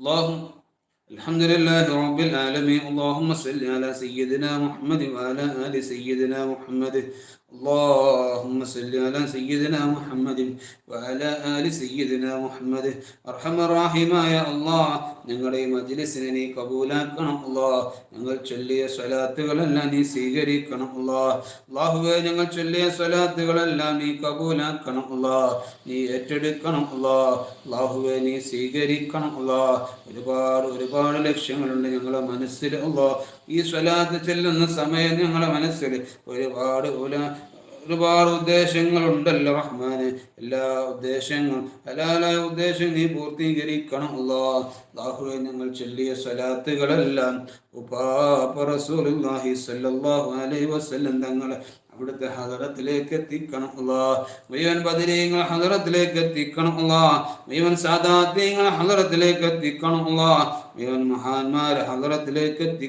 اللهم الحمد لله رب العالمين. اللهم صل على سيدنا محمد وعلى آل سيدنا محمد. اللهم صل على سيدنا محمد وعلى آل سيدنا محمد. അർഹമ റഹീമായ അല്ലാഹ്, ഞങ്ങളുടെ ഈ മജ്ലിസിനെ നീ കബൂലാക്കണം അല്ലാഹ്. ഞങ്ങൾ ചൊല്ലിയ സ്വലാത്തുകളെല്ലാം നീ സ്വീകരിക്കണം അല്ലാഹ്. അല്ലാഹുവേ, ഞങ്ങൾ ചൊല്ലിയ സ്വലാത്തുകളെല്ലാം നീ കബൂലാക്കണം അല്ലാഹ്. നീ ഏറ്റെടുക്കണം അല്ലാഹ്. അല്ലാഹുവേ, നീ സ്വീകരിക്കണം അല്ലാഹ്. ഒരുപാട് ലക്ഷ്യങ്ങളുണ്ട് ഞങ്ങളുടെ മനസ്സിൽ അല്ലാഹ്. ഈ സ്വലാത്ത് ചെല്ലുന്ന സമയം ഞങ്ങളുടെ മനസ്സിൽ ഒരുപാട് ഉദ്ദേശങ്ങളുണ്ടല്ലോ റഹ്മാനെ. എല്ലാ ഉദ്ദേശങ്ങളും ഹലാലായ ഉദ്ദേശം നീ പൂർത്തീകരിക്കണം അല്ലാഹ്. അല്ലാഹുവേ, ഞങ്ങൾ ചൊല്ലിയ സ്വലാത്തുകളെല്ലാം ഉപ്പാപ്പ റസൂലുള്ളാഹി സ്വല്ലല്ലാഹു അലൈഹി വസല്ലം തങ്ങളെ അവിടുത്തെ ഹദറത്തിലേക്ക് എത്തിക്കണം അല്ലാഹ്. മുഴുവൻ ബദരീങ്ങൾ ഹദറത്തിലേക്ക് എത്തിക്കണം അല്ലാഹ്. മുഴുവൻ സാദാത്യങ്ങൾ ഹദറത്തിലേക്ക് എത്തിക്കണം അല്ലാഹ്. മുഴുവൻ മഹാന്മാരെ ഹദറത്തിലേക്ക് എത്തിക്കണം.